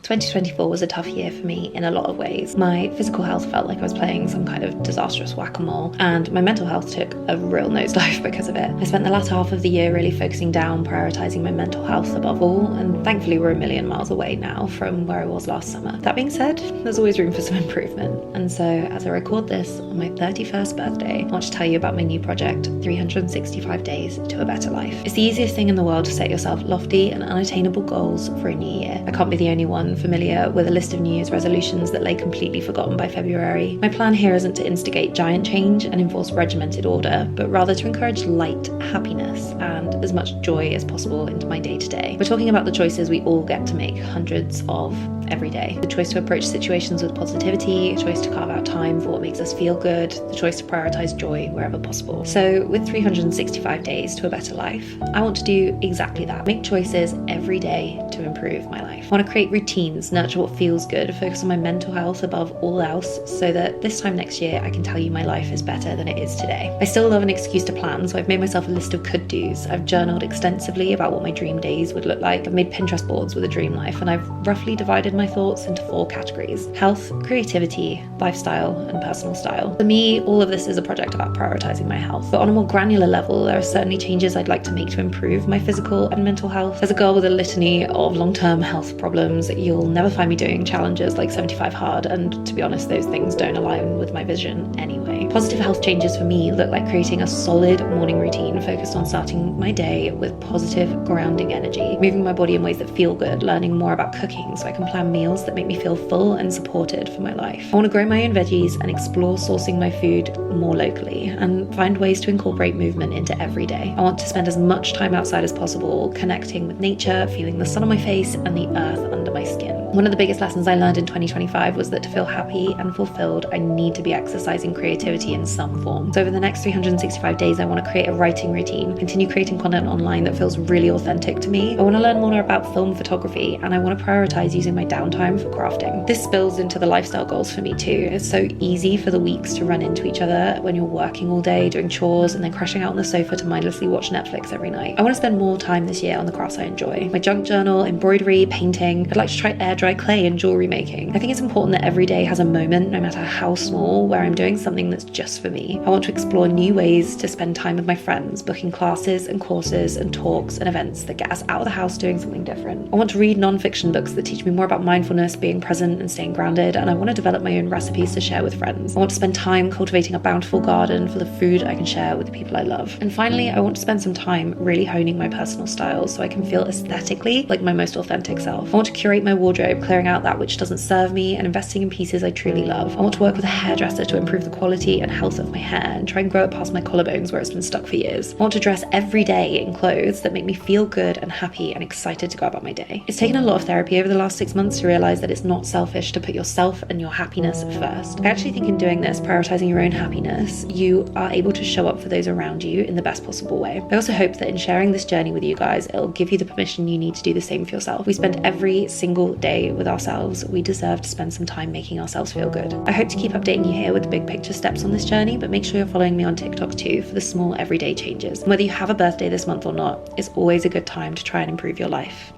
2024 was a tough year for me in a lot of ways. My physical health felt like I was playing some kind of disastrous whack-a-mole, and my mental health took a real nosedive because of it. I spent the latter half of the year really focusing down, prioritising my mental health above all, and thankfully we're a million miles away now from where I was last summer. That being said, there's always room for some improvement, and so as I record this on my 31st birthday, I want to tell you about my new project, 365 Days to a Better Life. It's the easiest thing in the world to set yourself lofty and unattainable goals for a new year. I can't be the only one familiar with a list of New Year's resolutions that lay completely forgotten by February. My plan here isn't to instigate giant change and enforce regimented order, but rather to encourage light, happiness, and as much joy as possible into my day-to-day. We're talking about the choices we all get to make hundreds of every day. The choice to approach situations with positivity, a choice to carve out time for what makes us feel good, the choice to prioritize joy wherever possible. So with 365 days to a better life, I want to do exactly that. Make choices every day to improve my life. I want to create routines, nurture what feels good, focus on my mental health above all else, so that this time next year I can tell you my life is better than it is today. I still love an excuse to plan, so I've made myself a list of could-dos. I've journaled extensively about what my dream days would look like. I've made Pinterest boards with a dream life, and I've roughly divided my thoughts into 4 categories: health, creativity, lifestyle, and personal style. For me, all of this is a project about prioritizing my health. But on a more granular level, there are certainly changes I'd like to make to improve my physical and mental health. As a girl with a litany of long-term health problems, you'll never find me doing challenges like 75 hard, and to be honest, those things don't align with my vision anyway. Positive health changes for me look like creating a solid morning routine focused on starting my day with positive, grounding energy, moving my body in ways that feel good, learning more about cooking so I can plan meals that make me feel full and supported for my life. I want to grow my own veggies and explore sourcing my food more locally and find ways to incorporate movement into every day. I want to spend as much time outside as possible, connecting with nature, feeling the sun on my face and the earth under my skin. One of the biggest lessons I learned in 2025 was that to feel happy and fulfilled, I need to be exercising creativity in some form. So over the next 365 days, I want to create a writing routine, continue creating content online that feels really authentic to me. I want to learn more about film photography, and I want to prioritize using my downtime for crafting. This spills into the lifestyle goals for me too. It's so easy for the weeks to run into each other when you're working all day, doing chores, and then crashing out on the sofa to mindlessly watch Netflix every night. I want to spend more time this year on the crafts I enjoy. My junk journal, embroidery, painting. I'd like to try air dry clay and jewelry making. I think it's important that every day has a moment, no matter how small, where I'm doing something that's just for me. I want to explore new ways to spend time with my friends, booking classes and courses and talks and events that get us out of the house doing something different. I want to read non-fiction books that teach me more about mindfulness, being present and staying grounded, and I want to develop my own recipes to share with friends. I want to spend time cultivating a bountiful garden for the food I can share with the people I love. And finally, I want to spend some time really honing my personal style so I can feel aesthetically like my most authentic self. I want to curate my wardrobe, clearing out that which doesn't serve me and investing in pieces I truly love. I want to work with a hairdresser to improve the quality and health of my hair and try and grow it past my collarbones where it's been stuck for years. I want to dress every day in clothes that make me feel good and happy and excited to go about my day. It's taken a lot of therapy over the last 6 months to realize that it's not selfish to put yourself and your happiness first. I actually think in doing this, prioritizing your own happiness, you are able to show up for those around you in the best possible way. I also hope that in sharing this journey with you guys, it'll give you the permission you need to do the same for yourself. We spend every single day with ourselves. We deserve to spend some time making ourselves feel good. I hope to keep updating you here with the big picture steps on this journey, but make sure you're following me on TikTok too for the small everyday changes. And whether you have a birthday this month or not, it's always a good time to try and improve your life.